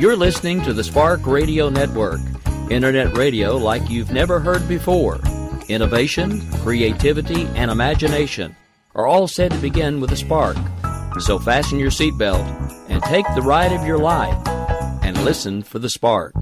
You're listening to the Spark Radio Network, internet radio like you've never heard before. Innovation, creativity, and imagination are all said to begin with a spark. So fasten your seatbelt and take the ride of your life and listen for the spark.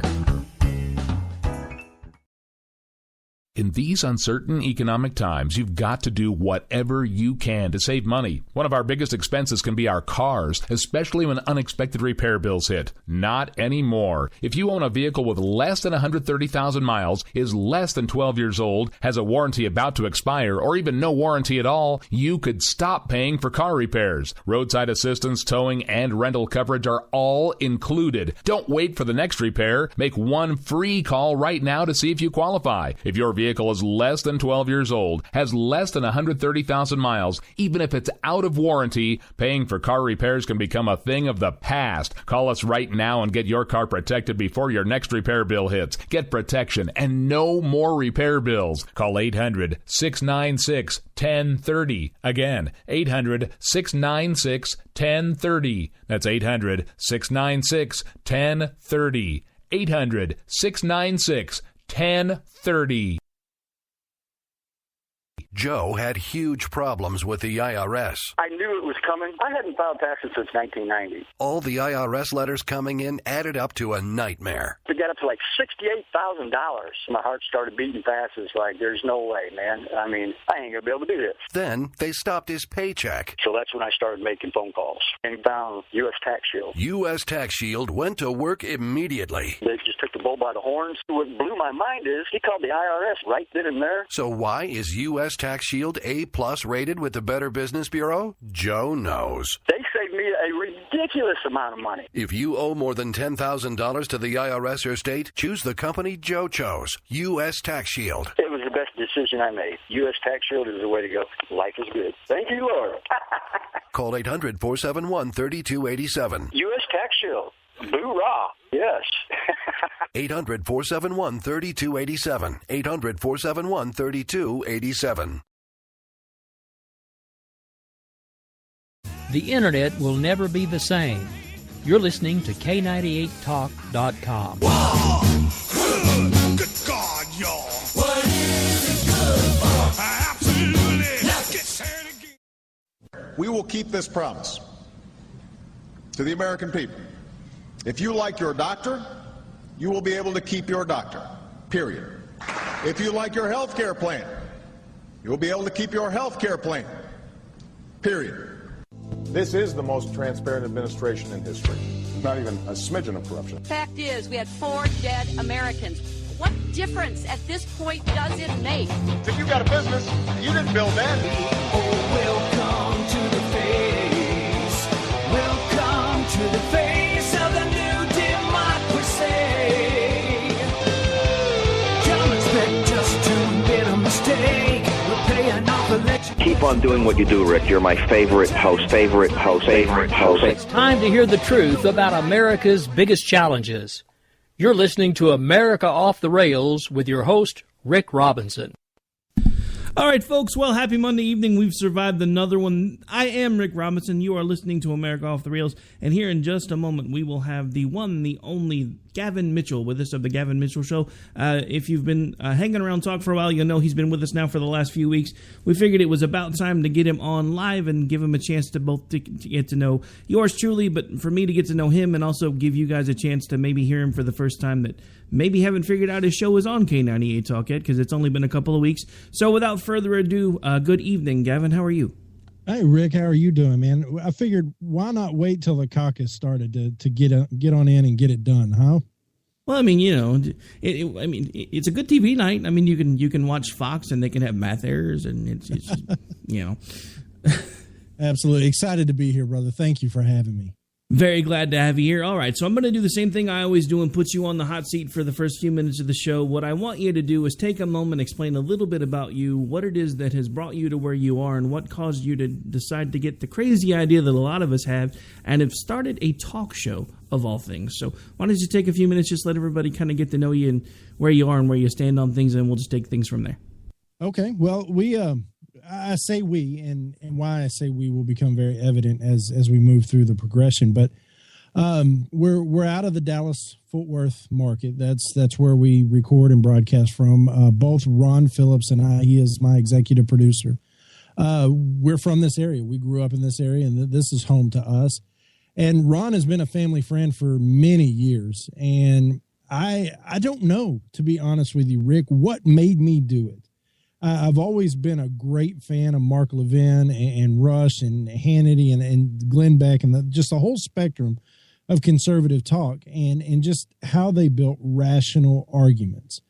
In these uncertain economic times, you've got to do whatever you can to save money. One of our biggest expenses can be our cars, especially when unexpected repair bills hit. Not anymore. If you own a vehicle with less than 130,000 miles, is less than 12 years old, has a warranty about to expire, or even no warranty at all, you could stop paying for car repairs. Roadside assistance, towing, and rental coverage are all included. Don't wait for the next repair. Make one free call right now to see if you qualify. If your vehicle is less than 12 years old, has less than 130,000 miles, even if it's out of warranty, paying for car repairs can become a thing of the past. Call us right now and get your car protected before your next repair bill hits. Get protection and no more repair bills. Call 800-696-1030. Again, 800-696-1030. That's 800-696-1030. 800-696-1030. Joe had huge problems with the IRS. I knew it was coming. I hadn't filed taxes since 1990. All the IRS letters coming in added up to a nightmare. It got up to like $68,000. My heart started beating fast. It's like, there's no way, man. I mean, I ain't going to be able to do this. Then they stopped his paycheck. So that's when I started making phone calls and found U.S. Tax Shield. U.S. Tax Shield went to work immediately. They just took the bull by the horns. What blew my mind is he called the IRS right then and there. So why is U.S. Tax Shield A+ rated with the Better Business Bureau? Joe knows. They saved me a ridiculous amount of money. If you owe more than $10,000 to the IRS or state, choose the company Joe chose, U.S. Tax Shield. It was the best decision I made. U.S. Tax Shield is the way to go. Life is good. Thank you, Lord. Call 800-471-3287. U.S. Tax Shield. Boo-rah. Yes. 800-471-3287. 800-471-3287. The internet will never be the same. You're listening to K98Talk.com. Whoa! Good God, y'all. What is it good for? Absolutely. Let's get started again. We will keep this promise to the American people. If you like your doctor, you will be able to keep your doctor, period. If you like your health care plan, you will be able to keep your health care plan, period. This is the most transparent administration in history. Not even a smidgen of corruption. Fact is, we had 4 dead Americans. What difference at this point does it make? If you got a business, you didn't build that. Oh, welcome to the face. Welcome to the face of the new democracy. Don't expect just to admit a mistake. We're paying off election. Keep on doing what you do, Rick. You're my favorite host. It's time to hear the truth about America's biggest challenges. You're listening to America Off the Rails with your host, Rick Robinson. All right, folks. Well, happy Monday evening. We've survived another one. I am Rick Robinson. You are listening to America Off the Rails. And here in just a moment, we will have the one, the only Gavin Mitchell with us of the Gavin Mitchell Show. If you've been hanging around talk for a while, you'll know he's been with us now for the last few weeks. We figured it was about time to get him on live and give him a chance to both to get to know yours truly, but for me to get to know him and also give you guys a chance to maybe hear him for the first time that maybe haven't figured out his show is on K98 Talk yet, because it's only been a couple of weeks. So without further ado, good evening, Gavin. How are you? Hey, Rick, how are you doing, man? I figured why not wait till the caucus started to get on in and get it done, huh? Well, I mean, you know, it's a good TV night. I mean, you can watch Fox and they can have math errors, and it's you know. Absolutely excited to be here, brother. Thank you for having me. Very glad to have you here. All right, so I'm going to do the same thing I always do and put you on the hot seat for the first few minutes of the show. What I want you to do is take a moment, explain a little bit about you, what it is that has brought you to where you are, and what caused you to decide to get the crazy idea that a lot of us have and have started a talk show of all things. So why don't you take a few minutes, just let everybody kind of get to know you and where you are and where you stand on things, and we'll just take things from there. Okay, well, I say we, and why I say we will become very evident as we move through the progression. But We're out of the Dallas-Fort Worth market. That's where we record and broadcast from. Both Ron Phillips and I, he is my executive producer. We're from this area. We grew up in this area, and this is home to us. And Ron has been a family friend for many years. And I don't know, to be honest with you, Rick, what made me do it. I've always been a great fan of Mark Levin and Rush and Hannity and Glenn Beck and just the whole spectrum of conservative talk and just how they built rational arguments.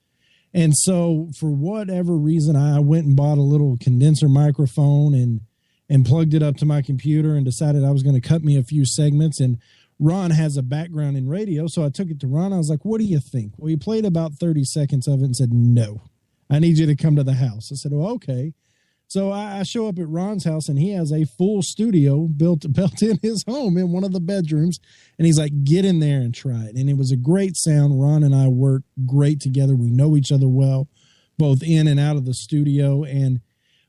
And so for whatever reason, I went and bought a little condenser microphone and plugged it up to my computer and decided I was going to cut me a few segments. And Ron has a background in radio, so I took it to Ron. I was like, what do you think? Well, he played about 30 seconds of it and said, no, I need you to come to the house. I said, well, okay. So I show up at Ron's house, and he has a full studio built in his home in one of the bedrooms. And he's like, get in there and try it. And it was a great sound. Ron and I work great together. We know each other well, both in and out of the studio. And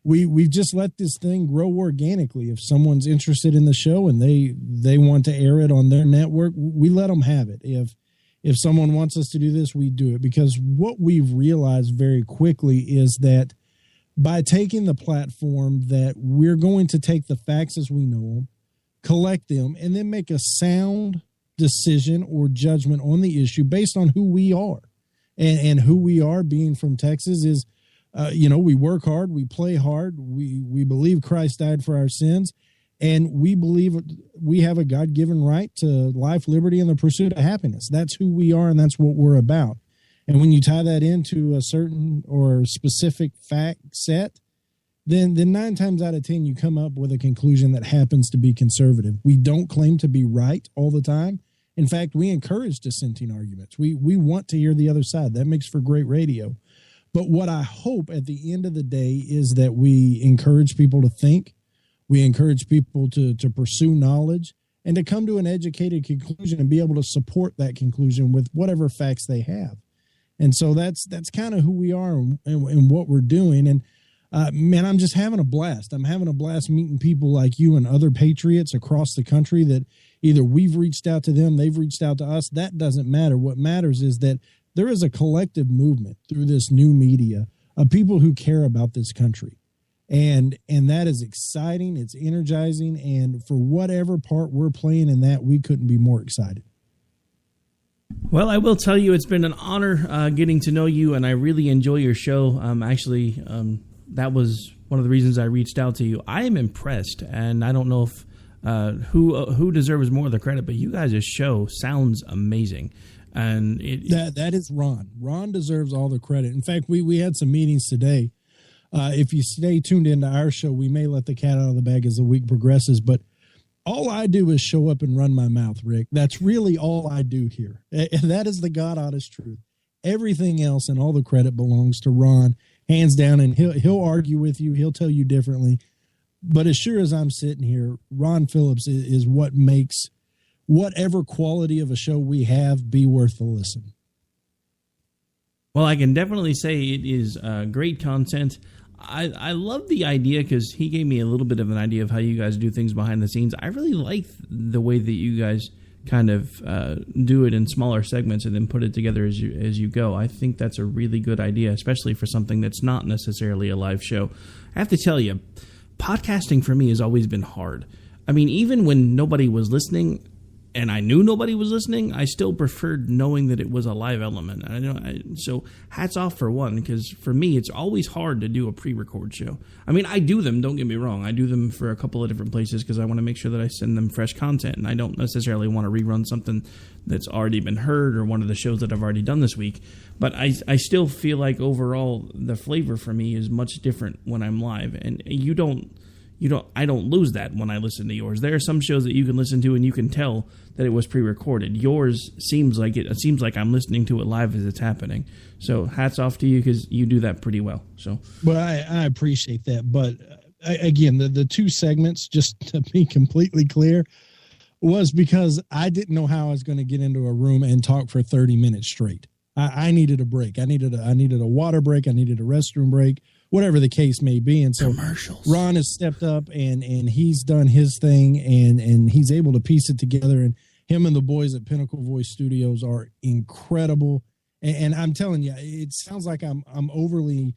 we've just let this thing grow organically. If someone's interested in the show and they want to air it on their network, we let them have it. If someone wants us to do this, we do it. Because what we've realized very quickly is that by taking the platform that we're going to take the facts as we know them, collect them, and then make a sound decision or judgment on the issue based on who we are. And who we are, being from Texas, is, we work hard, we play hard, we believe Christ died for our sins, and we believe we have a God-given right to life, liberty, and the pursuit of happiness. That's who we are, and that's what we're about. And when you tie that into a certain or specific fact set, then 9 times out of 10, you come up with a conclusion that happens to be conservative. We don't claim to be right all the time. In fact, we encourage dissenting arguments. We want to hear the other side. That makes for great radio. But what I hope at the end of the day is that we encourage people to think. We encourage people to pursue knowledge and to come to an educated conclusion and be able to support that conclusion with whatever facts they have. And so that's kind of who we are and what we're doing. And man, I'm just having a blast. I'm having a blast meeting people like you and other patriots across the country that either we've reached out to them, they've reached out to us. That doesn't matter. What matters is that there is a collective movement through this new media of people who care about this country. And that is exciting. It's energizing. And for whatever part we're playing in that, we couldn't be more excited. Well, I will tell you, it's been an honor getting to know you, and I really enjoy your show. That was one of the reasons I reached out to you. I am impressed, and I don't know if who deserves more of the credit, but you guys' show sounds amazing. And that is Ron. Ron deserves all the credit. In fact, we had some meetings today. If you stay tuned into our show, we may let the cat out of the bag as the week progresses, but all I do is show up and run my mouth, Rick. That's really all I do here. And that is the God honest truth. Everything else and all the credit belongs to Ron, hands down, and he'll argue with you. He'll tell you differently. But as sure as I'm sitting here, Ron Phillips is what makes whatever quality of a show we have be worth the listen. Well, I can definitely say it is great content. I love the idea because he gave me a little bit of an idea of how you guys do things behind the scenes. I really like the way that you guys kind of do it in smaller segments and then put it together as you go. I think that's a really good idea, especially for something that's not necessarily a live show. I have to tell you, podcasting for me has always been hard. I mean, even when nobody was listening, and I knew nobody was listening, I still preferred knowing that it was a live element. So hats off for one, because for me, it's always hard to do a pre-record show. I mean, I do them, don't get me wrong. I do them for a couple of different places because I want to make sure that I send them fresh content, and I don't necessarily want to rerun something that's already been heard or one of the shows that I've already done this week. But I still feel like overall the flavor for me is much different when I'm live, and I don't lose that when I listen to yours. There are some shows that you can listen to and you can tell that it was pre-recorded. Yours seems like it seems like I'm listening to it live as it's happening. So hats off to you because you do that pretty well. So, well, I appreciate that. But again, the 2 segments, just to be completely clear, was because I didn't know how I was going to get into a room and talk for 30 minutes straight. I needed a break. I needed a water break. I needed a restroom break, whatever the case may be. And so Ron has stepped up and he's done his thing and he's able to piece it together. And him and the boys at Pinnacle Voice Studios are incredible. And I'm telling you, it sounds like I'm overly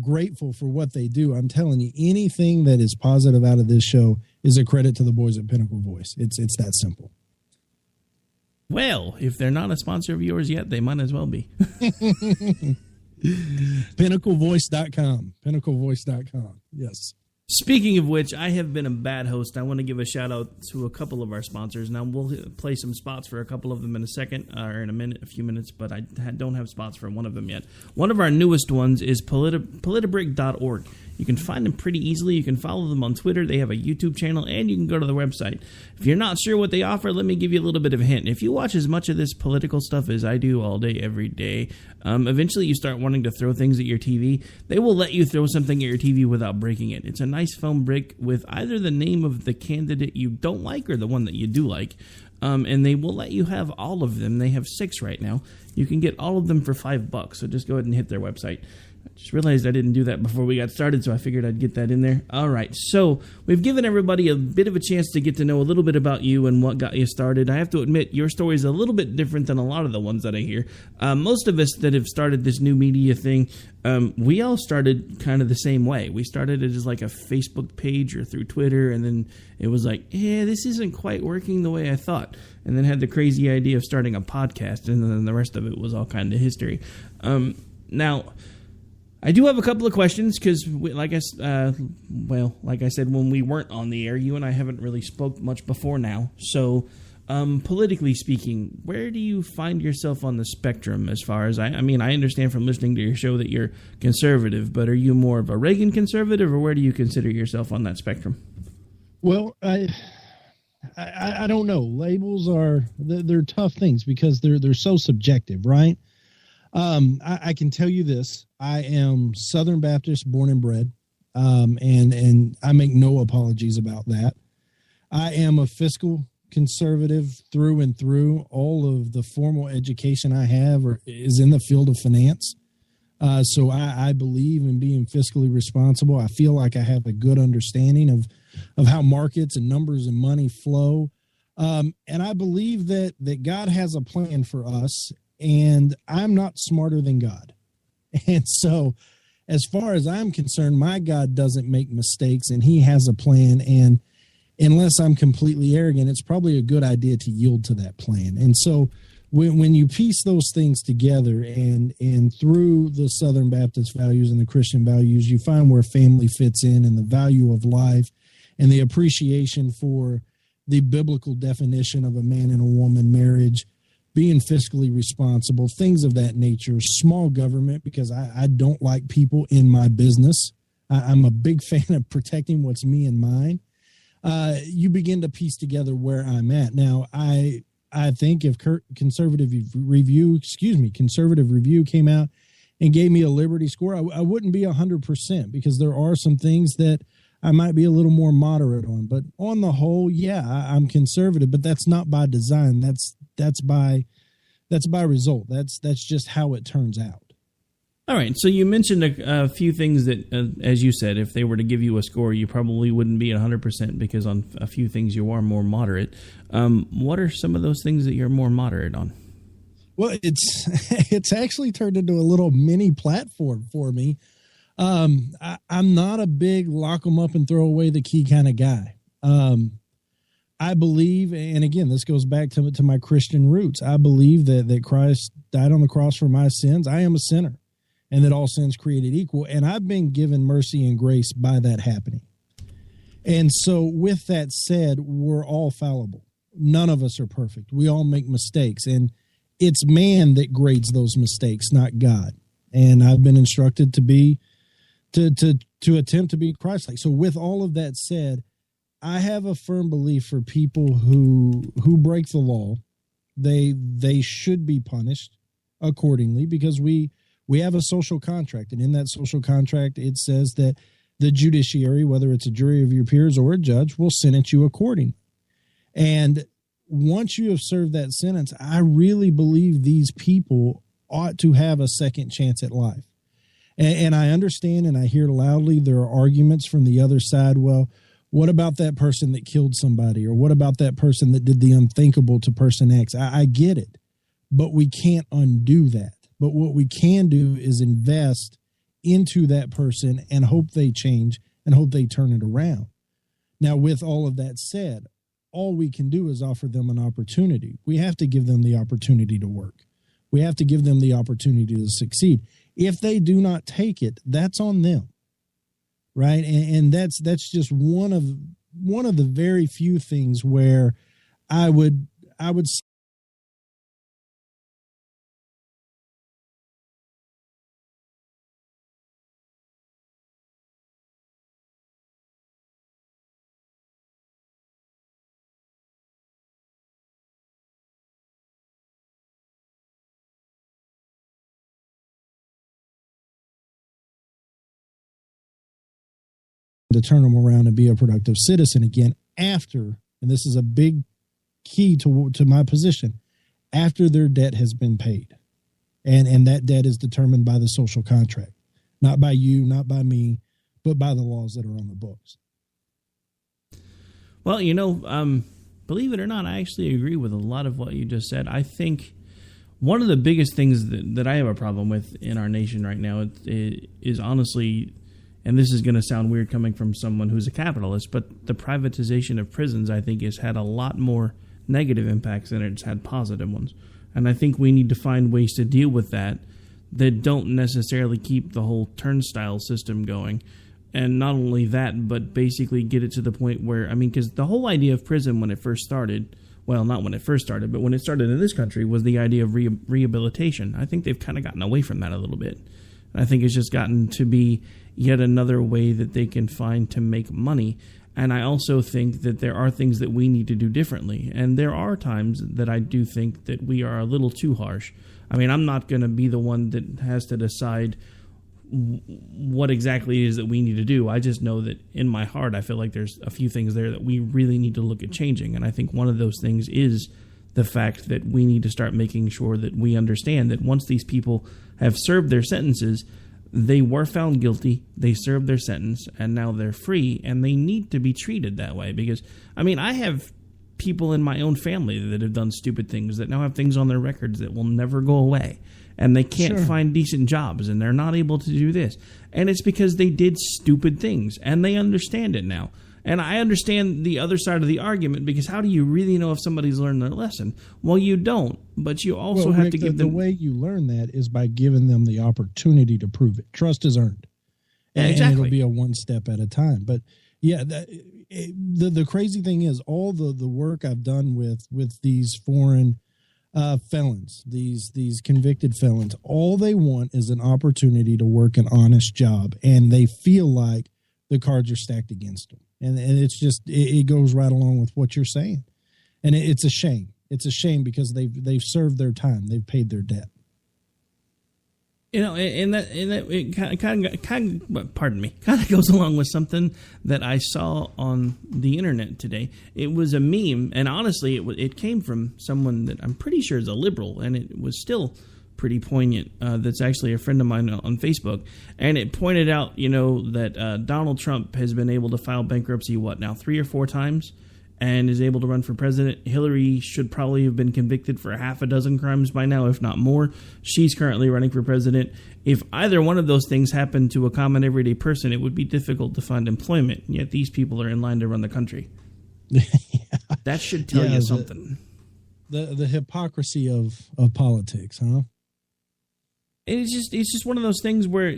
grateful for what they do. I'm telling you, anything that is positive out of this show is a credit to the boys at Pinnacle Voice. It's that simple. Well, if they're not a sponsor of yours yet, they might as well be. PinnacleVoice.com. PinnacleVoice.com. Yes. Speaking of which, I have been a bad host. I want to give a shout out to a couple of our sponsors. Now, we'll play some spots for a couple of them in a second, or in a few minutes, but I don't have spots for one of them yet. One of our newest ones is Politibrick.org. You can find them pretty easily. You can follow them on Twitter. They have a YouTube channel, and you can go to the website. If you're not sure what they offer, let me give you a little bit of a hint. If you watch as much of this political stuff as I do all day, every day, eventually you start wanting to throw things at your TV. They will let you throw something at your TV without breaking it. It's a nice foam brick with either the name of the candidate you don't like or the one that you do like. And they will let you have all of them. They have 6 right now. You can get all of them for $5, so just go ahead and hit their website. I just realized I didn't do that before we got started, so I figured I'd get that in there. All right, so we've given everybody a bit of a chance to get to know a little bit about you and what got you started. I have to admit, your story is a little bit different than a lot of the ones that I hear. Most of us that have started this new media thing, we all started kind of the same way. We started it as like a Facebook page or through Twitter, and then it was like, this isn't quite working the way I thought. And then had the crazy idea of starting a podcast, and then the rest of it was all kind of history. Now, I do have a couple of questions because, like I said, when we weren't on the air, you and I haven't really spoke much before now. So, politically speaking, where do you find yourself on the spectrum as far as, I understand from listening to your show that you're conservative, but are you more of a Reagan conservative, or where do you consider yourself on that spectrum? Well, I don't know. Labels they're tough things because they're so subjective, right? I can tell you this. I am Southern Baptist born and bred, and I make no apologies about that. I am a fiscal conservative through and through. All of the formal education I have is in the field of finance. So I believe in being fiscally responsible. I feel like I have a good understanding of how markets and numbers and money flow. And I believe that God has a plan for us, and I'm not smarter than God. And so as far as I'm concerned, my God doesn't make mistakes, and he has a plan. And unless I'm completely arrogant, it's probably a good idea to yield to that plan. And so when you piece those things together and through the Southern Baptist values and the Christian values, you find where family fits in and the value of life and the appreciation for the biblical definition of a man and a woman marriage, being fiscally responsible, things of that nature, small government, because I don't like people in my business. I'm a big fan of protecting what's me and mine. You begin to piece together where I'm at. Now, I think if Conservative Review came out and gave me a Liberty score, I wouldn't be 100% because there are some things that I might be a little more moderate on. But on the whole, yeah, I'm conservative, but that's not by design. That's by result. That's just how it turns out. All right. So you mentioned a few things that, as you said, if they were to give you a score, you probably wouldn't be 100% because on a few things you are more moderate. What are some of those things that you're more moderate on? Well, it's actually turned into a little mini platform for me. I'm not a big lock them up and throw away the key kind of guy. I believe, and again, this goes back to my Christian roots. I believe that Christ died on the cross for my sins. I am a sinner, and that all sins created equal. And I've been given mercy and grace by that happening. And so with that said, we're all fallible. None of us are perfect. We all make mistakes, and it's man that grades those mistakes, not God. And I've been instructed to attempt to be Christ-like. So with all of that said, I have a firm belief for people who break the law, they should be punished accordingly because we have a social contract. And in that social contract, it says that the judiciary, whether it's a jury of your peers or a judge, will sentence you according. And once you have served that sentence, I really believe these people ought to have a second chance at life. And I understand and I hear loudly there are arguments from the other side. Well, What about that person that killed somebody? Or what about that person that did the unthinkable to person X? I get it, but we can't undo that. But what we can do is invest into that person and hope they change and hope they turn it around. Now, with all of that said, all we can do is offer them an opportunity. We have to give them the opportunity to work. We have to give them the opportunity to succeed. If they do not take it, that's on them, right? And that's just one of the very few things where I would to turn them around and be a productive citizen again after, and this is a big key to my position, after their debt has been paid. And that debt is determined by the social contract, not by you, not by me, but by the laws that are on the books. Well, believe it or not, I actually agree with a lot of what you just said. I think one of the biggest things that I have a problem with in our nation right now is honestly, and this is going to sound weird coming from someone who's a capitalist, but the privatization of prisons, I think, has had a lot more negative impacts than it's had positive ones. And I think we need to find ways to deal with that don't necessarily keep the whole turnstile system going. And not only that, but basically get it to the point where, because the whole idea of prison when it first started, well, not when it first started, but when it started in this country, was the idea of rehabilitation. I think they've kind of gotten away from that a little bit. And I think it's just gotten to be yet another way that they can find to make money. And I also think that there are things that we need to do differently. And there are times that I do think that we are a little too harsh. I'm not going to be the one that has to decide what exactly it is that we need to do. I just know that in my heart, I feel like there's a few things there that we really need to look at changing. And I think one of those things is the fact that we need to start making sure that we understand that once these people have served their sentences, they were found guilty, they served their sentence, and now they're free, and they need to be treated that way. Because, I have people in my own family that have done stupid things, that now have things on their records that will never go away, and they can't find decent jobs, and they're not able to do this. And it's because they did stupid things, and they understand it now. And I understand the other side of the argument, because how do you really know if somebody's learned their lesson? Well, you don't, but you also have to give them... The way you learn that is by giving them the opportunity to prove it. Trust is earned. And it'll be a one step at a time. But, yeah, the crazy thing is all the work I've done with these foreign felons, these convicted felons, all they want is an opportunity to work an honest job, and they feel like the cards are stacked against them. And it's just, it goes right along with what you're saying. And it's a shame. It's a shame because they've served their time. They've paid their debt. And that it kind of goes along with something that I saw on the internet today. It was a meme, and honestly, it came from someone that I'm pretty sure is a liberal, and it was still pretty poignant. That's actually a friend of mine on Facebook, and it pointed out, that Donald Trump has been able to file bankruptcy 3 or 4 times, and is able to run for president. Hillary should probably have been convicted for 6 crimes by now, if not more. She's currently running for president. If either one of those things happened to a common everyday person, it would be difficult to find employment. Yet these people are in line to run the country. Yeah. That should tell you something. The hypocrisy of politics, huh? It's just one of those things where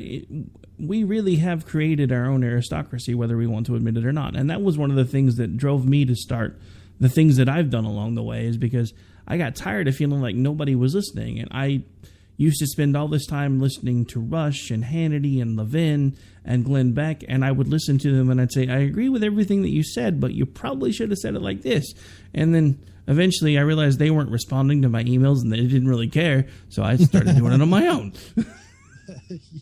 we really have created our own aristocracy, whether we want to admit it or not. And that was one of the things that drove me to start the things that I've done along the way, is because I got tired of feeling like nobody was listening. And I used to spend all this time listening to Rush and Hannity and Levin and Glenn Beck, and I would listen to them and I'd say, I agree with everything that you said, but you probably should have said it like this. And then eventually I realized they weren't responding to my emails and they didn't really care, so I started doing it on my own.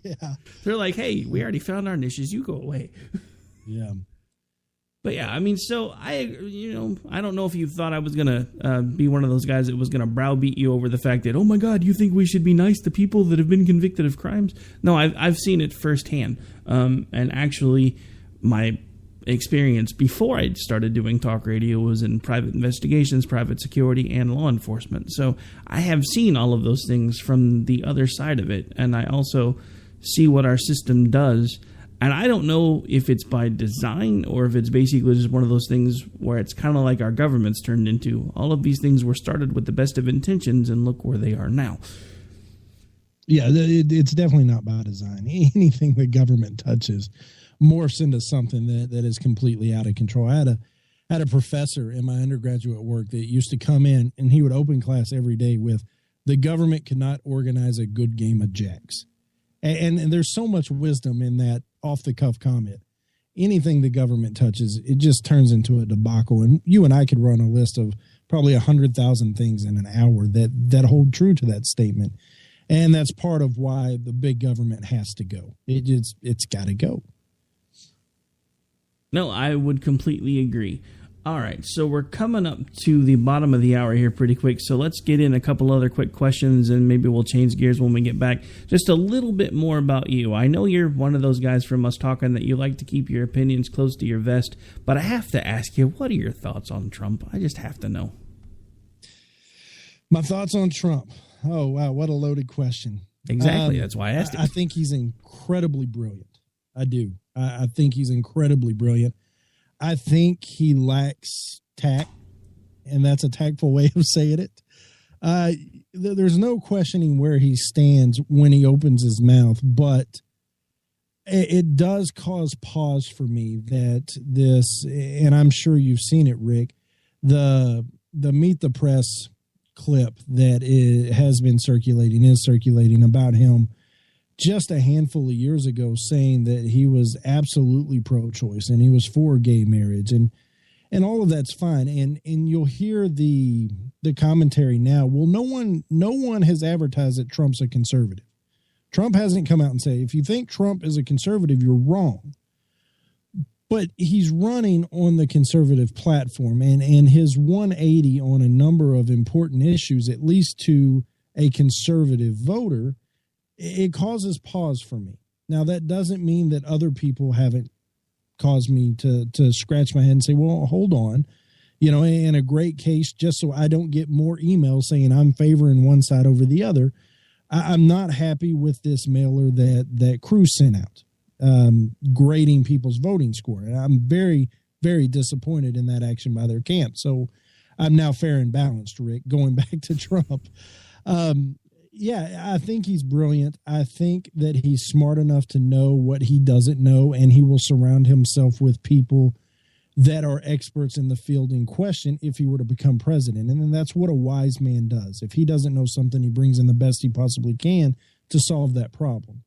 Yeah. They're like, hey, we already found our niches, you go away. Yeah. But yeah, so I don't know if you thought I was going to be one of those guys that was going to browbeat you over the fact that, oh my God, you think we should be nice to people that have been convicted of crimes? No, I've seen it firsthand. And actually, my experience before I started doing talk radio was in private investigations, private security, and law enforcement. So I have seen all of those things from the other side of it, and I also see what our system does. And I don't know if it's by design or if it's basically just one of those things where it's kind of like our government's turned into. All of these things were started with the best of intentions, and look where they are now. Yeah, it's definitely not by design. Anything the government touches morphs into something that is completely out of control. I had a professor in my undergraduate work that used to come in, and he would open class every day with, "The government cannot organize a good game of jacks." And there's so much wisdom in that off-the-cuff comment. Anything the government touches, it just turns into a debacle. And you and I could run a list of probably 100,000 things in an hour that hold true to that statement. And that's part of why the big government has to go. It's got to go. No, I would completely agree. All right, so we're coming up to the bottom of the hour here pretty quick, so let's get in a couple other quick questions, and maybe we'll change gears when we get back. Just a little bit more about you. I know you're one of those guys from us talking that you like to keep your opinions close to your vest, but I have to ask you, what are your thoughts on Trump? I just have to know. My thoughts on Trump. Oh, wow, what a loaded question. Exactly, that's why I asked it. I think he's incredibly brilliant. I do. I think he's incredibly brilliant. I think he lacks tact, and that's a tactful way of saying it. There's no questioning where he stands when he opens his mouth, but it does cause pause for me that this, and I'm sure you've seen it, Rick, the Meet the Press clip that has been circulating about him just a handful of years ago, saying that he was absolutely pro-choice and he was for gay marriage, and all of that's fine. And you'll hear the commentary now. Well, no one has advertised that Trump's a conservative. Trump hasn't come out and said, if you think Trump is a conservative, you're wrong. But he's running on the conservative platform, and his 180 on a number of important issues, at least to a conservative voter, it causes pause for me. Now, that doesn't mean that other people haven't caused me to scratch my head and say, well, hold on. You know, in a great case, just so I don't get more emails saying I'm favoring one side over the other, I'm not happy with this mailer that Cruz sent out, grading people's voting score. And I'm very, very disappointed in that action by their camp. So I'm now fair and balanced, Rick, going back to Trump. Yeah, I think he's brilliant. I think that he's smart enough to know what he doesn't know, and he will surround himself with people that are experts in the field in question if he were to become president. And then that's what a wise man does. If he doesn't know something, he brings in the best he possibly can to solve that problem.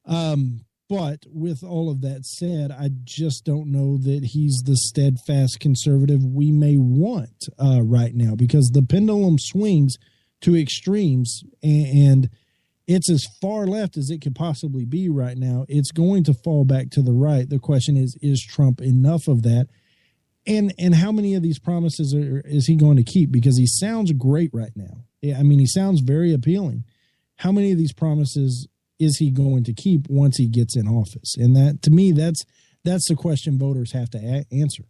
But with all of that said, I just don't know that he's the steadfast conservative we may want right now, because the pendulum swings to extremes, and it's as far left as it could possibly be right now. It's going to fall back to the right. The question is Trump enough of that? And how many of these promises is he going to keep? Because he sounds great right now. I mean, he sounds very appealing. How many of these promises is he going to keep once he gets in office? And that, to me, that's the question voters have to answer.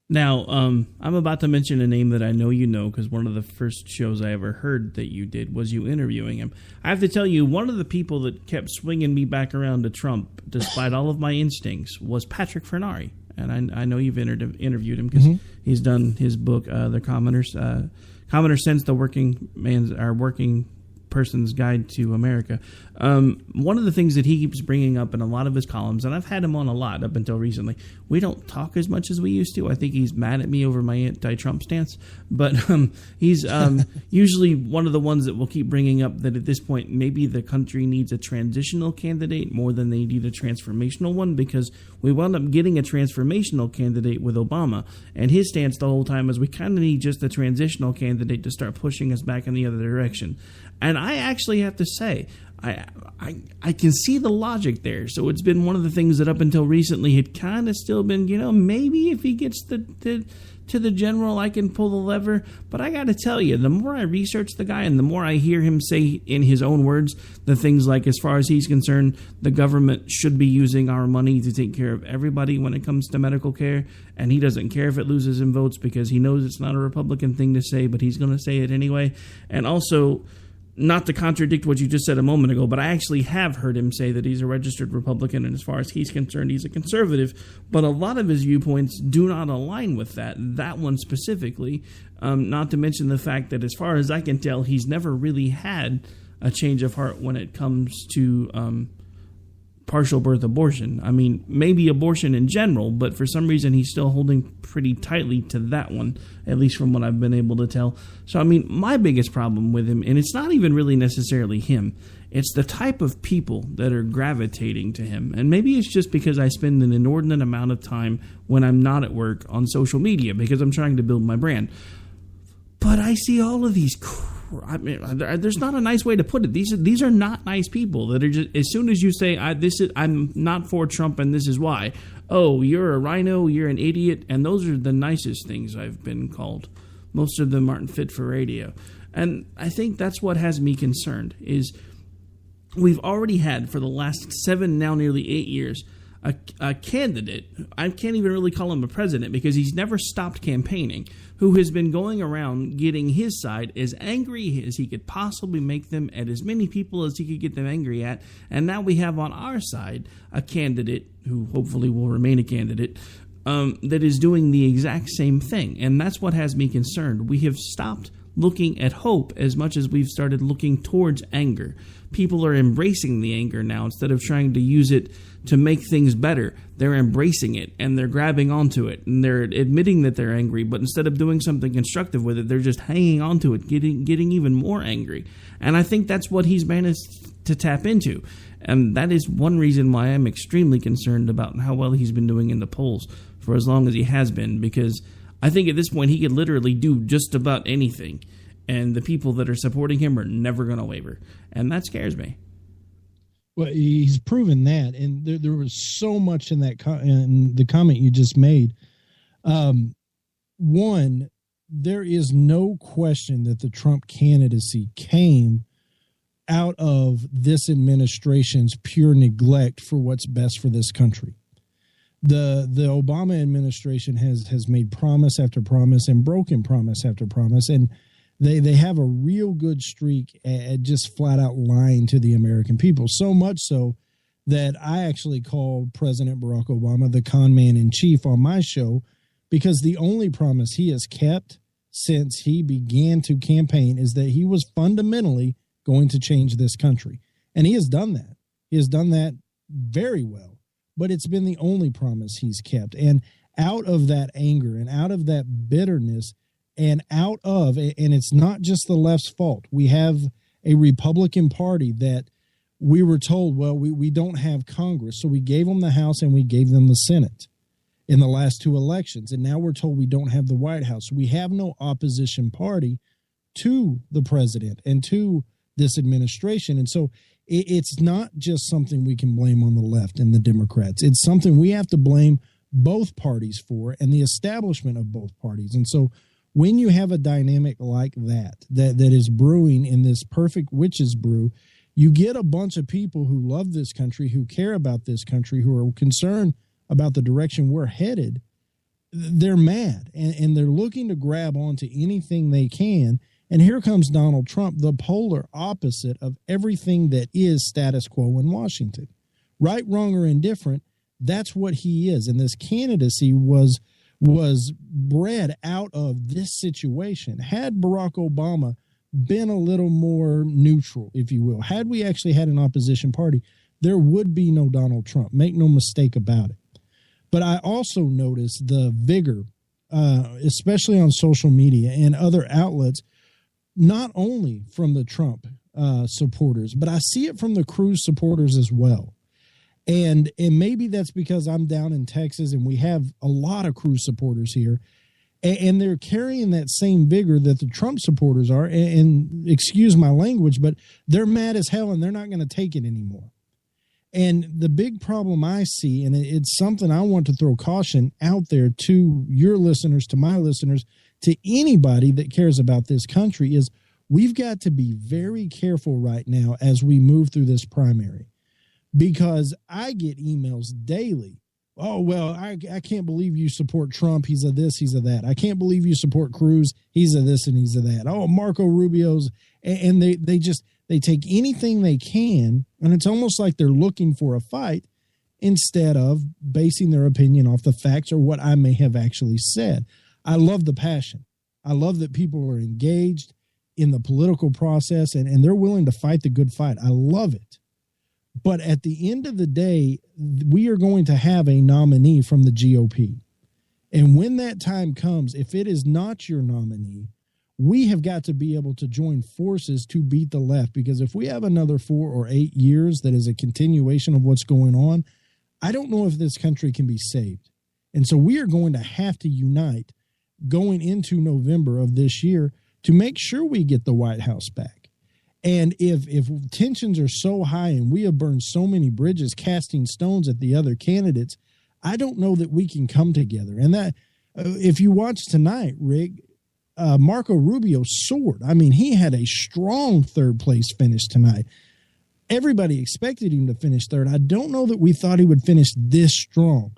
Now, I'm about to mention a name that I know you know, because one of the first shows I ever heard that you did was you interviewing him. I have to tell you, one of the people that kept swinging me back around to Trump, despite all of my instincts, was Patrick Fernari. And I know you've interviewed him because he's done his book, The Commoner Sense, the Working Person's Guide to America. One of the things that he keeps bringing up in a lot of his columns, and I've had him on a lot up until recently, we don't talk as much as we used to. I think he's mad at me over my anti-Trump stance, but he's usually one of the ones that will keep bringing up that at this point maybe the country needs a transitional candidate more than they need a transformational one, because we wound up getting a transformational candidate with Obama, and his stance the whole time is we kind of need just a transitional candidate to start pushing us back in the other direction. And I actually have to say, I can see the logic there. So it's been one of the things that up until recently had kind of still been, maybe if he gets to the general, I can pull the lever. But I got to tell you, the more I research the guy and the more I hear him say in his own words the things like, as far as he's concerned, the government should be using our money to take care of everybody when it comes to medical care. And he doesn't care if it loses him votes because he knows it's not a Republican thing to say, but he's going to say it anyway. And also, not to contradict what you just said a moment ago, but I actually have heard him say that he's a registered Republican, and as far as he's concerned, he's a conservative. But a lot of his viewpoints do not align with that one specifically, not to mention the fact that, as far as I can tell, he's never really had a change of heart when it comes to partial birth abortion. I mean, maybe abortion in general, but for some reason he's still holding pretty tightly to that one, at least from what I've been able to tell. So, I mean, my biggest problem with him, and it's not even really necessarily him, it's the type of people that are gravitating to him. And maybe it's just because I spend an inordinate amount of time when I'm not at work on social media because I'm trying to build my brand. But I see all of these there's not a nice way to put it. These are not nice people that are just, as soon as you say I'm not for Trump and this is why. Oh, you're a rhino, you're an idiot, and those are the nicest things I've been called. Most of them aren't fit for radio. And I think that's what has me concerned is we've already had for the last 7, now nearly 8 years, a candidate, I can't even really call him a president because he's never stopped campaigning, who has been going around getting his side as angry as he could possibly make them at as many people as he could get them angry at. And now we have on our side a candidate who hopefully will remain a candidate that is doing the exact same thing. And that's what has me concerned. We have stopped looking at hope as much as we've started looking towards anger. People are embracing the anger now instead of trying to use it to make things better. They're embracing it and they're grabbing onto it and they're admitting that they're angry, but instead of doing something constructive with it, they're just hanging onto it, getting even more angry. And I think that's what he's managed to tap into. And that is one reason why I'm extremely concerned about how well he's been doing in the polls for as long as he has been, because I think at this point he could literally do just about anything. And the people that are supporting him are never going to waver. And that scares me. Well, he's proven that. And there was so much in that in the comment you just made. One, there is no question that the Trump candidacy came out of this administration's pure neglect for what's best for this country. The Obama administration has made promise after promise and broken promise after promise, and they have a real good streak at just flat out lying to the American people. So much so that I actually call President Barack Obama the con man in chief on my show, because the only promise he has kept since he began to campaign is that he was fundamentally going to change this country. And he has done that. He has done that very well, but it's been the only promise he's kept. And out of that anger and out of that bitterness and out of, and it's not just the left's fault. We have a Republican Party that we were told, well, we don't have Congress. So we gave them the House and we gave them the Senate in the last 2 elections. And now we're told we don't have the White House. We have no opposition party to the president and to this administration. And so it's not just something we can blame on the left and the Democrats. It's something we have to blame both parties for and the establishment of both parties. And so when you have a dynamic like that is brewing in this perfect witch's brew, you get a bunch of people who love this country, who care about this country, who are concerned about the direction we're headed. They're mad and they're looking to grab onto anything they can. And here comes Donald Trump, the polar opposite of everything that is status quo in Washington. Right, wrong, or indifferent, that's what he is. And this candidacy was bred out of this situation. Had Barack Obama been a little more neutral, if you will, had we actually had an opposition party, there would be no Donald Trump. Make no mistake about it. But I also noticed the vigor, especially on social media and other outlets, not only from the Trump supporters, but I see it from the Cruz supporters as well. And maybe that's because I'm down in Texas and we have a lot of Cruz supporters here. And they're carrying that same vigor that the Trump supporters are. And excuse my language, but they're mad as hell and they're not going to take it anymore. And the big problem I see, and it's something I want to throw caution out there to your listeners, to my listeners, to anybody that cares about this country, is we've got to be very careful right now as we move through this primary, because I get emails daily. Oh, well, I can't believe you support Trump. He's a this, he's a that. I can't believe you support Cruz. He's a this and he's a that. Oh, Marco Rubio's. And they take anything they can, and it's almost like they're looking for a fight instead of basing their opinion off the facts or what I may have actually said. I love the passion. I love that people are engaged in the political process and they're willing to fight the good fight. I love it. But at the end of the day, we are going to have a nominee from the GOP. And when that time comes, if it is not your nominee, we have got to be able to join forces to beat the left. Because if we have another 4 or 8 years that is a continuation of what's going on, I don't know if this country can be saved. And so we are going to have to unite going into November of this year to make sure we get the White House back. And if tensions are so high and we have burned so many bridges casting stones at the other candidates, I don't know that we can come together. And that if you watch tonight, Rick, Marco Rubio soared. I mean, he had a strong third place finish tonight. Everybody expected him to finish third. I don't know that we thought he would finish this strong.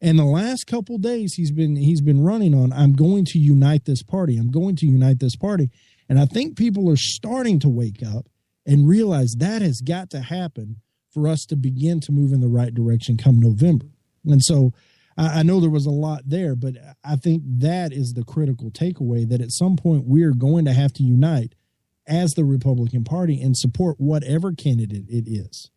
And the last couple days he's been running on, I'm going to unite this party. I'm going to unite this party. And I think people are starting to wake up and realize that has got to happen for us to begin to move in the right direction come November. And so I know there was a lot there, but I think that is the critical takeaway, that at some point we're going to have to unite as the Republican Party and support whatever candidate it is.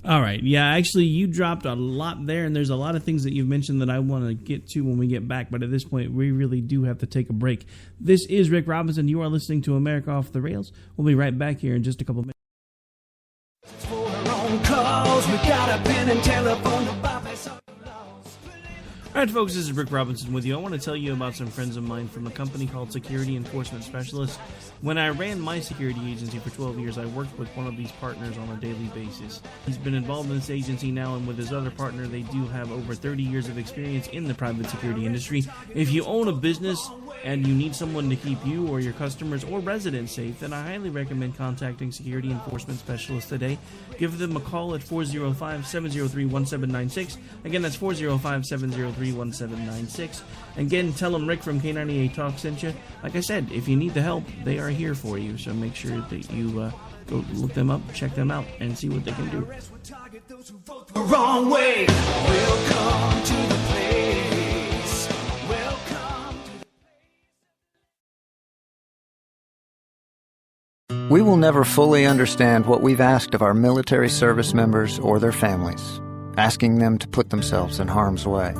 All right. Yeah, actually, you dropped a lot there, and there's a lot of things that you've mentioned that I want to get to when we get back. But at this point, we really do have to take a break. This is Rick Robinson. You are listening to America Off the Rails. We'll be right back here in just a couple minutes. All right, folks, this is Rick Robinson with you. I want to tell you about some friends of mine from a company called Security Enforcement Specialists. When I ran my security agency for 12 years, I worked with one of these partners on a daily basis. He's been involved in this agency now, and with his other partner, they do have over 30 years of experience in the private security industry. If you own a business and you need someone to keep you or your customers or residents safe, then I highly recommend contacting Security Enforcement Specialists today. Give them a call at 405-703-1796. Again, that's 405-703-1796. Again, tell them Rick from K98 Talk sent you. Like I said, if you need the help, they are here for you. So make sure that you go look them up, check them out, and see what they can do. Wrong way. Welcome to the place. Welcome to We will never fully understand what we've asked of our military service members or their families, asking them to put themselves in harm's way,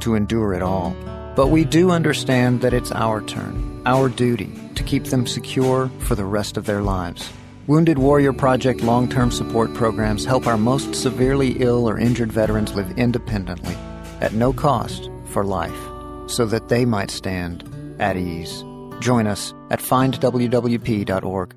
to endure it all. But we do understand that it's our turn, our duty, to keep them secure for the rest of their lives. Wounded Warrior Project long-term support programs help our most severely ill or injured veterans live independently, at no cost, for life, so that they might stand at ease. Join us at findwwp.org.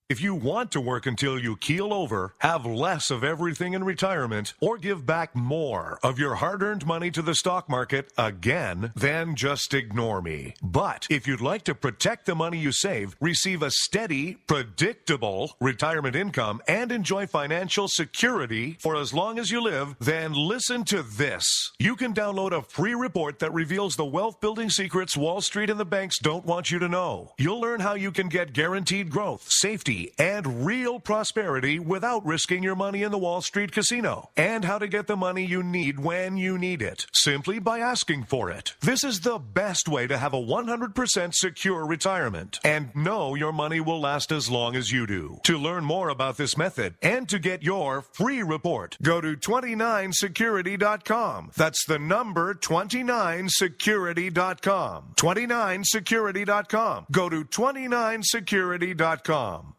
If you want to work until you keel over, have less of everything in retirement, or give back more of your hard-earned money to the stock market again, then just ignore me. But if you'd like to protect the money you save, receive a steady, predictable retirement income, and enjoy financial security for as long as you live, then listen to this. You can download a free report that reveals the wealth-building secrets Wall Street and the banks don't want you to know. You'll learn how you can get guaranteed growth, safety, and real prosperity without risking your money in the Wall Street casino, and how to get the money you need when you need it, simply by asking for it. This is the best way to have a 100% secure retirement, and know your money will last as long as you do. To learn more about this method, and to get your free report, go to 29security.com. That's the number 29security.com. 29security.com. Go to 29security.com.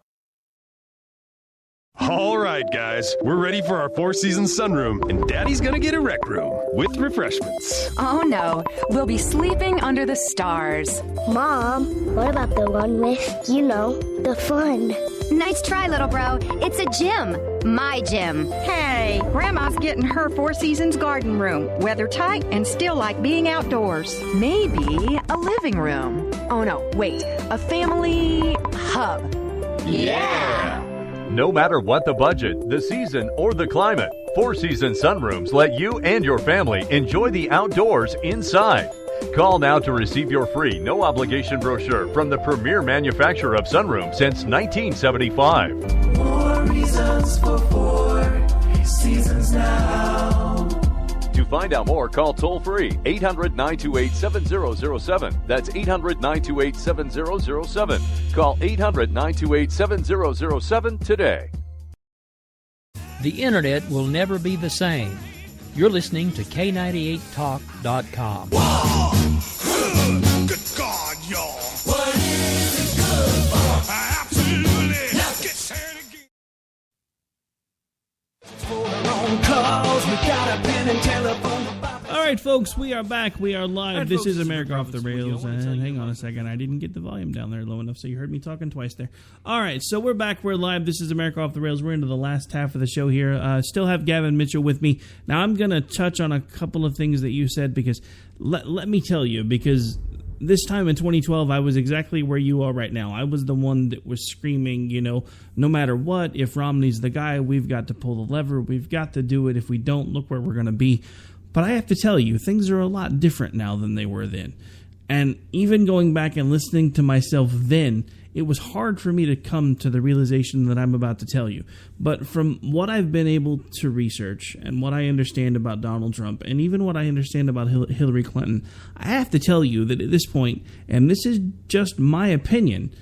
All right, guys, we're ready for our Four Seasons sunroom, and Daddy's gonna get a rec room with refreshments. Oh no, we'll be sleeping under the stars. Mom, what about the one with, the fun? Nice try, little bro. It's a gym. My gym. Hey, Grandma's getting her Four Seasons garden room. Weather tight and still like being outdoors. Maybe a living room. Oh no, wait, a family hub. Yeah! No matter what the budget, the season, or the climate, Four Seasons sunrooms let you and your family enjoy the outdoors inside. Call now to receive your free, no-obligation brochure from the premier manufacturer of sunrooms since 1975. More reasons for Four Seasons now. To find out more, call toll-free 800-928-7007. That's 800-928-7007. Call 800-928-7007 today. The Internet will never be the same. You're listening to K98Talk.com. Whoa! Good God, y'all. What is it good for? Absolutely. Let's get started again. For the long calls, we got a pen and telephone. All right, folks, we are back. We are live. Right, this folks, is America Off the Rails. And hang on a second. I didn't get the volume down there low enough, so you heard me talking twice there. All right, so we're back. We're live. This is America Off the Rails. We're into the last half of the show here. Still have Gavin Mitchell with me. Now, I'm going to touch on a couple of things that you said because let me tell you, because this time in 2012, I was exactly where you are right now. I was the one that was screaming, no matter what, if Romney's the guy, we've got to pull the lever. We've got to do it. If we don't, look where we're going to be. But I have to tell you, things are a lot different now than they were then. And even going back and listening to myself then, it was hard for me to come to the realization that I'm about to tell you. But from what I've been able to research and what I understand about Donald Trump and even what I understand about Hillary Clinton, I have to tell you that at this point, and this is just my opinion,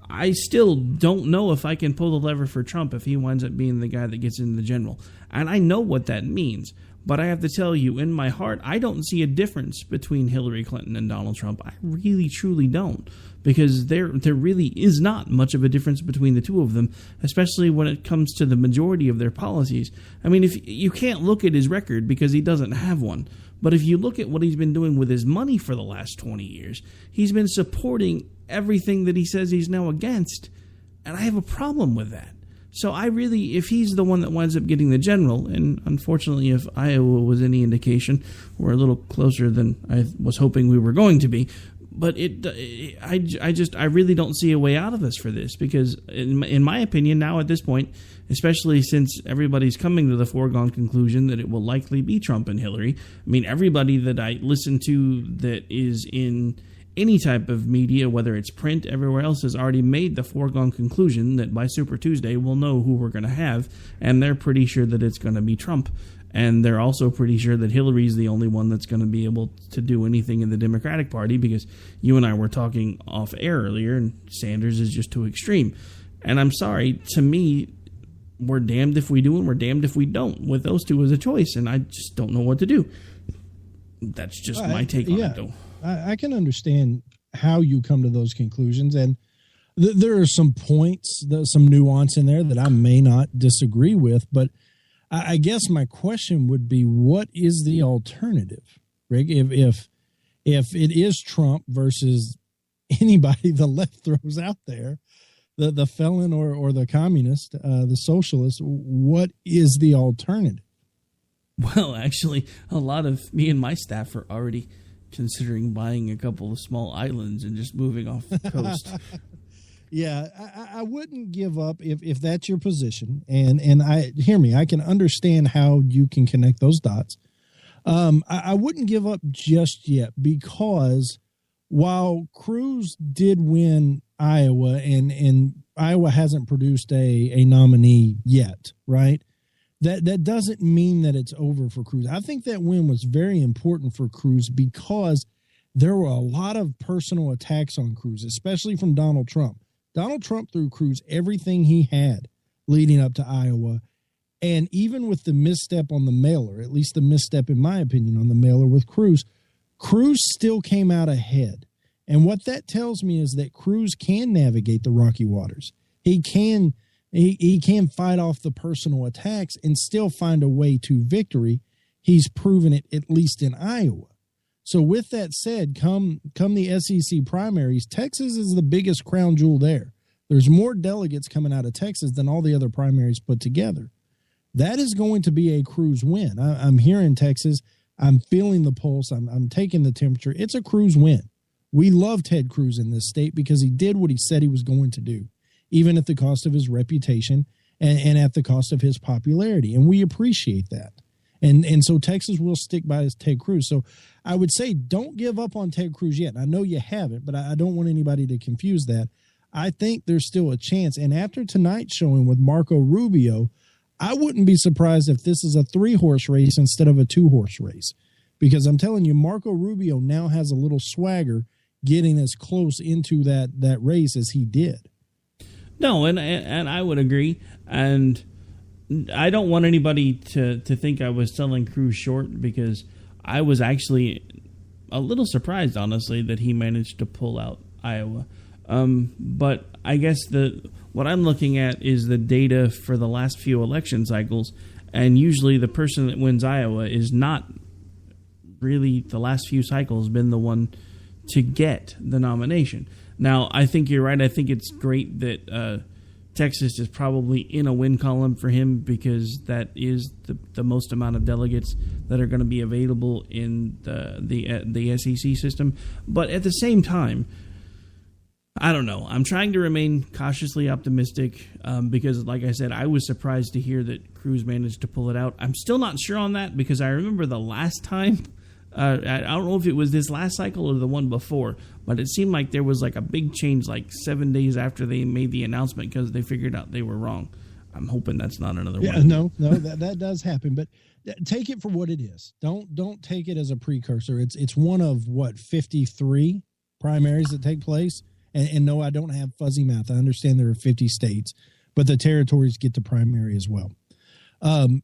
I still don't know if I can pull the lever for Trump if he winds up being the guy that gets into the general. And I know what that means. But I have to tell you, in my heart, I don't see a difference between Hillary Clinton and Donald Trump. I really, truly don't. Because there really is not much of a difference between the two of them, especially when it comes to the majority of their policies. I mean, if you can't look at his record because he doesn't have one. But if you look at what he's been doing with his money for the last 20 years, he's been supporting everything that he says he's now against. And I have a problem with that. So if he's the one that winds up getting the general, and unfortunately if Iowa was any indication, we're a little closer than I was hoping we were going to be, but I really don't see a way out of this for this, because in my opinion now at this point, especially since everybody's coming to the foregone conclusion that it will likely be Trump and Hillary. I mean, everybody that I listen to that is in any type of media, whether it's print, everywhere else, has already made the foregone conclusion that by Super Tuesday we'll know who we're going to have, and they're pretty sure that it's going to be Trump. And they're also pretty sure that Hillary's the only one that's going to be able to do anything in the Democratic Party, because you and I were talking off air earlier, and Sanders is just too extreme. And I'm sorry, to me, we're damned if we do and we're damned if we don't, with those two as a choice, and I just don't know what to do. That's just my take on it, though. I can understand how you come to those conclusions, and there are some points, some nuance in there that I may not disagree with, but I guess my question would be, what is the alternative, Rick? If it is Trump versus anybody the left throws out there, the felon or the communist, the socialist, what is the alternative? Well, actually, a lot of me and my staff are already considering buying a couple of small islands and just moving off the coast. Yeah, I wouldn't give up if that's your position. And hear me, I can understand how you can connect those dots. I wouldn't give up just yet, because while Cruz did win Iowa, and Iowa hasn't produced a nominee yet, right? That doesn't mean that it's over for Cruz. I think that win was very important for Cruz because there were a lot of personal attacks on Cruz, especially from Donald Trump. Donald Trump threw Cruz everything he had leading up to Iowa. And even with the misstep on the mailer, at least the misstep in my opinion on the mailer with Cruz, Cruz still came out ahead. And what that tells me is that Cruz can navigate the rocky waters. He can He can fight off the personal attacks and still find a way to victory. He's proven it, at least in Iowa. So with that said, come the SEC primaries, Texas is the biggest crown jewel there. There's more delegates coming out of Texas than all the other primaries put together. That is going to be a Cruz win. I'm here in Texas. I'm feeling the pulse. I'm taking the temperature. It's a Cruz win. We love Ted Cruz in this state because he did what he said he was going to do, even at the cost of his reputation and at the cost of his popularity. And we appreciate that. And so Texas will stick by Ted Cruz. So I would say don't give up on Ted Cruz yet. I know you haven't, but I don't want anybody to confuse that. I think there's still a chance. And after tonight's showing with Marco Rubio, I wouldn't be surprised if this is a 3-horse race instead of a 2-horse race. Because I'm telling you, Marco Rubio now has a little swagger getting as close into that race as he did. No, and I would agree. And I don't want anybody to think I was selling Cruz short, because I was actually a little surprised, honestly, that he managed to pull out Iowa. But I guess what I'm looking at is the data for the last few election cycles, and usually the person that wins Iowa is not really the last few cycles been the one to get the nomination. Now, I think you're right. I think it's great that Texas is probably in a win column for him, because that is the most amount of delegates that are going to be available in the SEC system. But at the same time, I don't know. I'm trying to remain cautiously optimistic because, like I said, I was surprised to hear that Cruz managed to pull it out. I'm still not sure on that, because I remember the last time, I don't know if it was this last cycle or the one before, but it seemed like there was like a big change like 7 days after they made the announcement, because they figured out they were wrong. I'm hoping that's not another one. No, that does happen, but take it for what it is. Don't take it as a precursor. It's one of 53 primaries that take place. And no, I don't have fuzzy math. I understand there are 50 states, but the territories get the primary as well.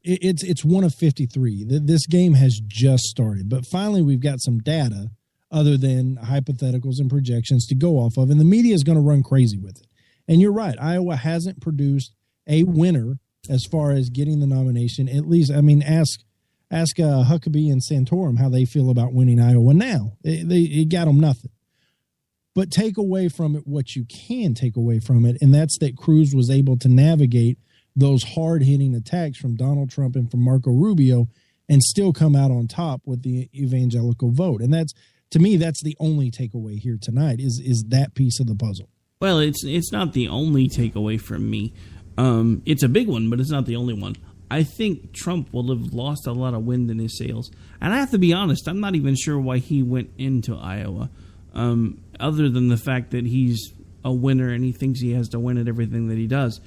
It's one of 53. This game has just started, but finally we've got some data other than hypotheticals and projections to go off of, and the media is going to run crazy with it. And you're right, Iowa hasn't produced a winner as far as getting the nomination. At least, I mean, ask Huckabee and Santorum how they feel about winning Iowa now. It got them nothing. But take away from it what you can take away from it, and that's that Cruz was able to navigate those hard-hitting attacks from Donald Trump and from Marco Rubio and still come out on top with the evangelical vote. And that's, to me, that's the only takeaway here tonight is that piece of the puzzle. Well, it's not the only takeaway from me. It's a big one, but it's not the only one. I think Trump will have lost a lot of wind in his sails. And I have to be honest, I'm not even sure why he went into Iowa. Other than the fact that he's a winner and he thinks he has to win at everything that he does.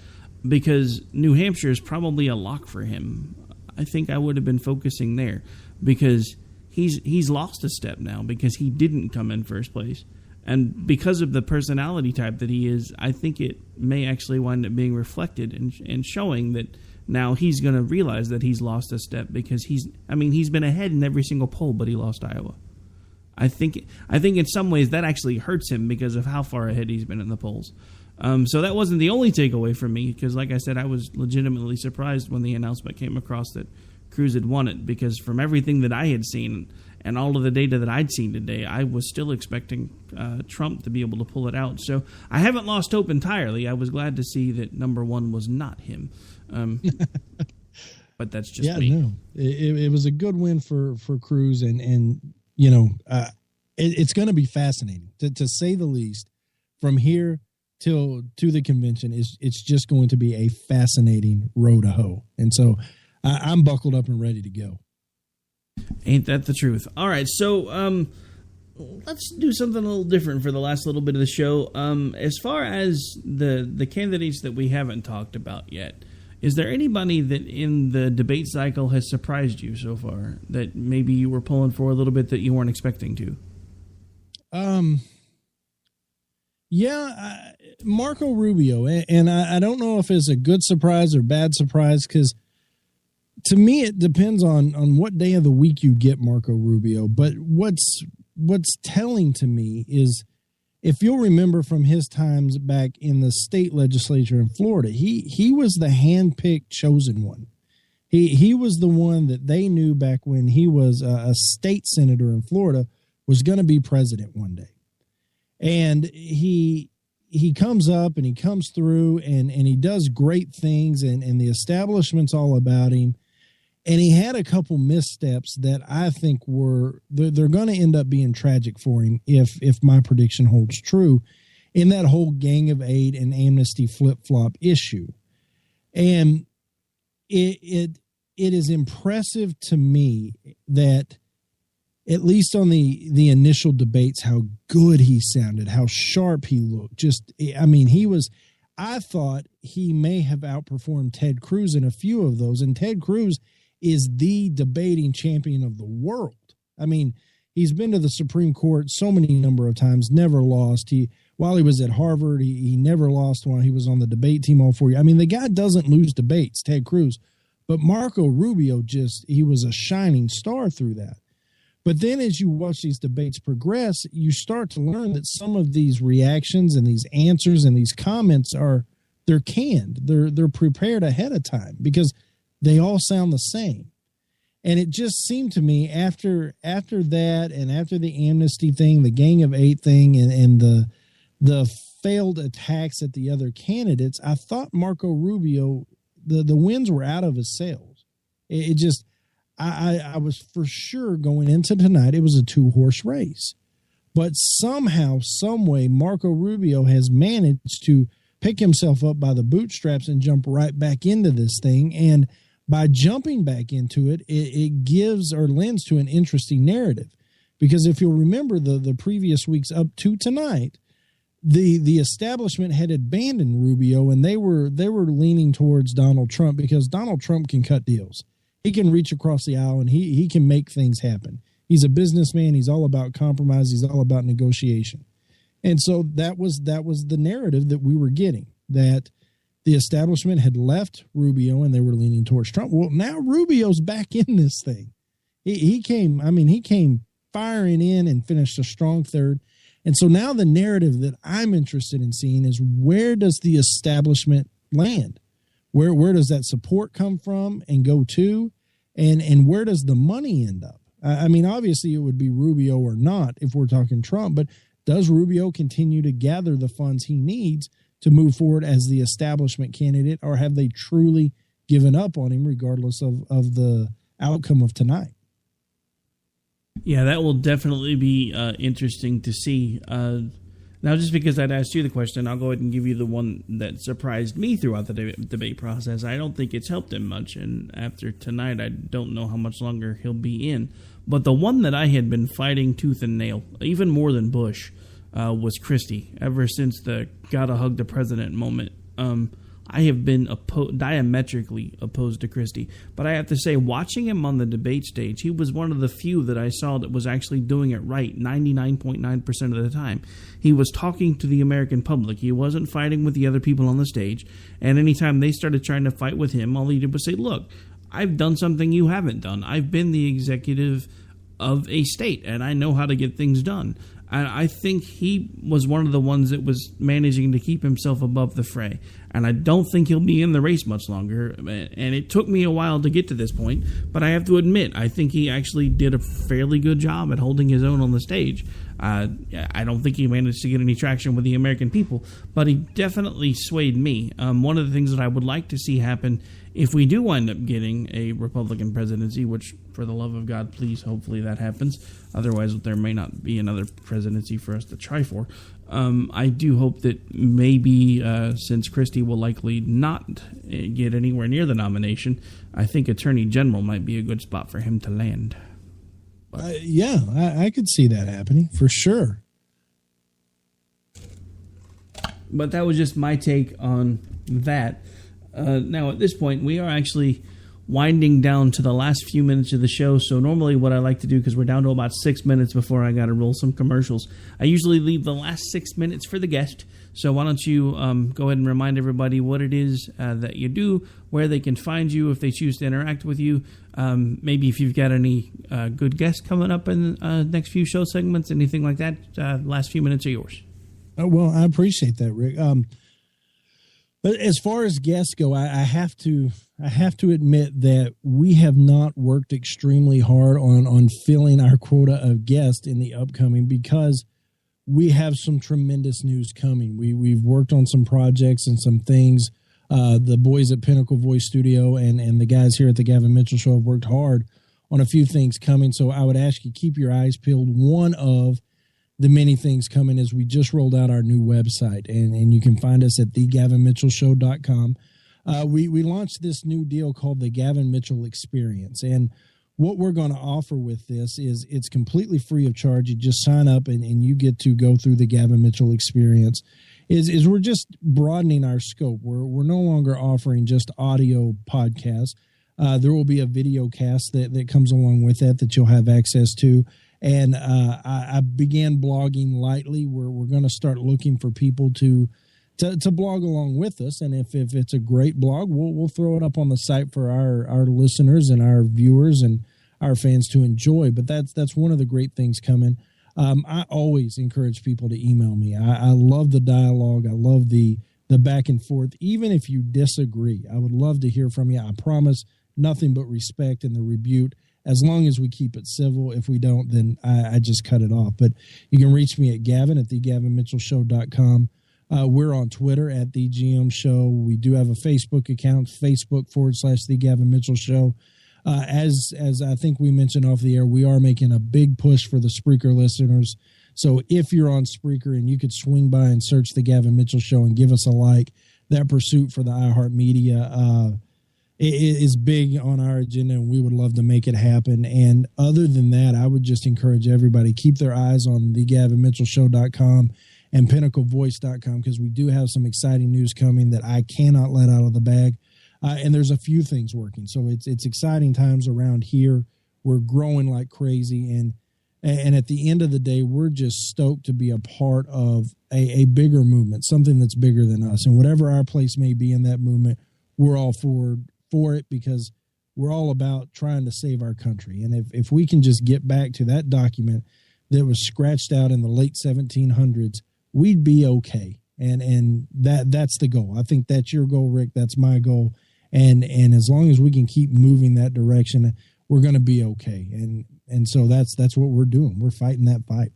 Because New Hampshire is probably a lock for him. I think I would have been focusing there, because he's lost a step now because he didn't come in first place. And because of the personality type that he is, I think it may actually wind up being reflected and showing that now he's going to realize that he's lost a step, because he's been ahead in every single poll, but he lost Iowa. I think in some ways that actually hurts him because of how far ahead he's been in the polls. So that wasn't the only takeaway for me, because like I said, I was legitimately surprised when the announcement came across that Cruz had won it, because from everything that I had seen and all of the data that I'd seen today, I was still expecting Trump to be able to pull it out. So I haven't lost hope entirely. I was glad to see that number one was not him. But that's just me. No, it was a good win for Cruz, and you know, it's going to be fascinating to say the least. From here to the convention, it's just going to be a fascinating road to hoe. And so I'm buckled up and ready to go. Ain't that the truth? All right, so let's do something a little different for the last little bit of the show. As far as the candidates that we haven't talked about yet, is there anybody that in the debate cycle has surprised you so far that maybe you were pulling for a little bit that you weren't expecting to? Marco Rubio, and I don't know if it's a good surprise or bad surprise, because to me it depends on what day of the week you get Marco Rubio. But what's telling to me is if you'll remember from his times back in the state legislature in Florida, he was the handpicked chosen one. He was the one that they knew back when he was a state senator in Florida was going to be president one day. And he comes up and he comes through and he does great things and the establishment's all about him. And he had a couple missteps that I think they're going to end up being tragic for him if my prediction holds true in that whole Gang of Eight and amnesty flip-flop issue. And it is impressive to me that at least on the initial debates, how good he sounded, how sharp he looked. I thought he may have outperformed Ted Cruz in a few of those. And Ted Cruz is the debating champion of the world. I mean, he's been to the Supreme Court so many number of times, never lost. While he was at Harvard, he never lost while he was on the debate team all 4 years. I mean, the guy doesn't lose debates, Ted Cruz. But Marco Rubio he was a shining star through that. But then as you watch these debates progress, you start to learn that some of these reactions and these answers and these comments they're canned. They're prepared ahead of time because they all sound the same. And it just seemed to me after that and after the amnesty thing, the Gang of Eight thing, and the failed attacks at the other candidates, I thought Marco Rubio, the winds were out of his sails. It just, I was for sure going into tonight, it was a 2-horse race. But somehow, some way, Marco Rubio has managed to pick himself up by the bootstraps and jump right back into this thing. And by jumping back into it, it gives or lends to an interesting narrative. Because if you'll remember the previous weeks up to tonight, the establishment had abandoned Rubio and they were leaning towards Donald Trump because Donald Trump can cut deals. He can reach across the aisle and he can make things happen. He's a businessman. He's all about compromise. He's all about negotiation. And so that was the narrative that we were getting, that the establishment had left Rubio and they were leaning towards Trump. Well, now Rubio's back in this thing. He came firing in and finished a strong third. And so now the narrative that I'm interested in seeing is, where does the establishment land? Where does that support come from and go to? And where does the money end up? I mean, obviously it would be Rubio or not if we're talking Trump, but does Rubio continue to gather the funds he needs to move forward as the establishment candidate, or have they truly given up on him regardless of the outcome of tonight? Yeah, that will definitely be interesting to see. Now, just because I'd asked you the question, I'll go ahead and give you the one that surprised me throughout the debate process. I don't think it's helped him much, and after tonight, I don't know how much longer he'll be in. But the one that I had been fighting tooth and nail, even more than Bush, was Christie. Ever since the gotta hug the president moment, I have been diametrically opposed to Christie. But I have to say, watching him on the debate stage, he was one of the few that I saw that was actually doing it right 99.9% of the time. He was talking to the American public. He wasn't fighting with the other people on the stage. And anytime they started trying to fight with him, all he did was say, look, I've done something you haven't done. I've been the executive of a state, and I know how to get things done. And I think he was one of the ones that was managing to keep himself above the fray. And I don't think he'll be in the race much longer. And it took me a while to get to this point. But I have to admit, I think he actually did a fairly good job at holding his own on the stage. I don't think he managed to get any traction with the American people, but he definitely swayed me. One of the things that I would like to see happen if we do wind up getting a Republican presidency, which, for the love of God, please, hopefully that happens. Otherwise, there may not be another presidency for us to try for. I do hope that maybe, since Christie will likely not get anywhere near the nomination, I think Attorney General might be a good spot for him to land. Yeah, I could see that happening for sure. But that was just my take on that. Now, at this point, we are actually winding down to the last few minutes of the show. So normally what I like to do, because we're down to about 6 minutes before I got to roll some commercials, I usually leave the last 6 minutes for the guest. So why don't you go ahead and remind everybody what it is that you do, where they can find you if they choose to interact with you. Maybe if you've got any good guests coming up in the next few show segments, anything like that. Last few minutes are yours. Well, I appreciate that, Rick. But as far as guests go, I have to admit that we have not worked extremely hard on filling our quota of guests in the upcoming, because we have some tremendous news coming. We've worked on some projects and some things. The boys at Pinnacle Voice Studio and the guys here at the Gavin Mitchell Show have worked hard on a few things coming. So I would ask you, keep your eyes peeled. One of the many things coming is we just rolled out our new website, and you can find us at thegavinmitchellshow.com. We launched this new deal called the Gavin Mitchell Experience, and what we're going to offer with this is it's completely free of charge. You just sign up and you get to go through the Gavin Mitchell Experience. Is we're just broadening our scope. We're no longer offering just audio podcasts. There will be a video cast that comes along with that you'll have access to. And I began blogging lightly. We're going to start looking for people to blog along with us. And if it's a great blog, we'll throw it up on the site for our listeners and our viewers and our fans to enjoy. But that's one of the great things coming. I always encourage people to email me. I love the dialogue. I love the back and forth. Even if you disagree, I would love to hear from you. I promise nothing but respect and the rebuke, as long as we keep it civil. If we don't, then I just cut it off. But you can reach me at Gavin at thegavinmitchellshow.com. We're on Twitter at The GM Show. We do have a Facebook account, Facebook.com/The Gavin Mitchell Show. As I think we mentioned off the air, we are making a big push for the Spreaker listeners. So if you're on Spreaker and you could swing by and search The Gavin Mitchell Show and give us a like, that pursuit for the iHeartMedia is big on our agenda, and we would love to make it happen. And other than that, I would just encourage everybody, keep their eyes on thegavinmitchellshow.com and pinnaclevoice.com, because we do have some exciting news coming that I cannot let out of the bag. And there's a few things working. So it's exciting times around here. We're growing like crazy. And at the end of the day, we're just stoked to be a part of a bigger movement, something that's bigger than us. And whatever our place may be in that movement, we're all for it, because we're all about trying to save our country. And if we can just get back to that document that was scratched out in the late 1700s, we'd be okay. And that's the goal. I think that's your goal, Rick. That's my goal. And as long as we can keep moving that direction, we're going to be okay. And so that's what we're doing. We're fighting that fight.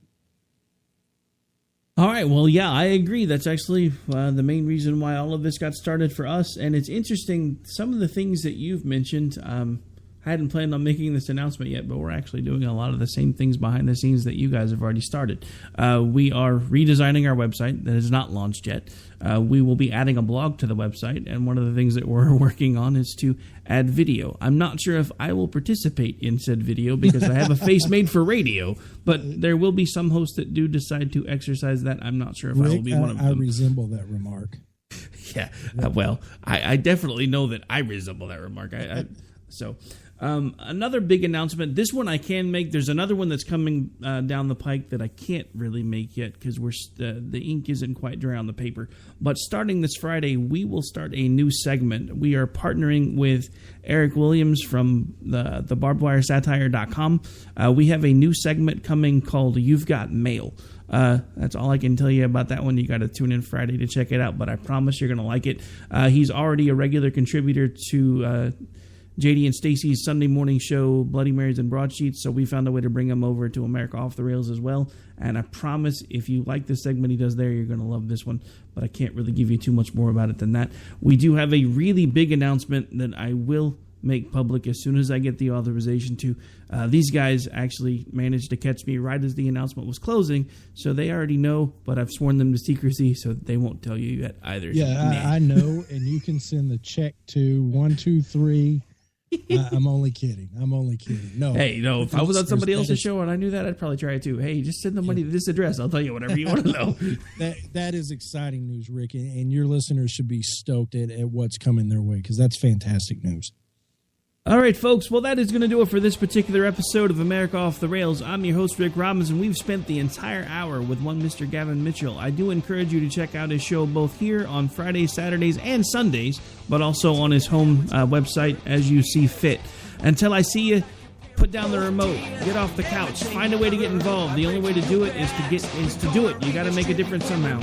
All right. Well, yeah, I agree. That's actually the main reason why all of this got started for us. And it's interesting, some of the things that you've mentioned. I hadn't planned on making this announcement yet, but we're actually doing a lot of the same things behind the scenes that you guys have already started. We are redesigning our website that is not launched yet. We will be adding a blog to the website, and one of the things that we're working on is to add video. I'm not sure if I will participate in said video because I have a face made for radio, but there will be some hosts that do decide to exercise that. I'm not sure if Rick, I will be one of them. I resemble that remark. Yeah, well, I definitely know that I resemble that remark. Another big announcement. This one I can make. There's another one that's coming down the pike that I can't really make yet because the ink isn't quite dry on the paper. But starting this Friday, we will start a new segment. We are partnering with Eric Williams from the barbedwiresatire.com. We have a new segment coming called You've Got Mail. That's all I can tell you about that one. You got to tune in Friday to check it out, but I promise you're going to like it. He's already a regular contributor to JD and Stacy's Sunday morning show, Bloody Marys and Broadsheets, so we found a way to bring him over to America Off the Rails as well. And I promise if you like the segment he does there, you're going to love this one, but I can't really give you too much more about it than that. We do have a really big announcement that I will make public as soon as I get the authorization to. These guys actually managed to catch me right as the announcement was closing, so they already know, but I've sworn them to secrecy, so they won't tell you yet either. Yeah, I know, and you can send the check to 123. I'm only kidding. No. Hey, no, if I was on somebody else's show and I knew that, I'd probably try it too. Hey, just send the money to this address. I'll tell you whatever you want to know. That is exciting news, Rick, and your listeners should be stoked at what's coming their way, because that's fantastic news. All right, folks. Well, that is going to do it for this particular episode of America Off the Rails. I'm your host, Rick Robinson. We've spent the entire hour with one Mr. Gavin Mitchell. I do encourage you to check out his show both here on Fridays, Saturdays, and Sundays, but also on his home website as you see fit. Until I see you, Put down the remote. Get off the couch. Find a way to get involved. The only way to do it is to do it. You got to make a difference somehow.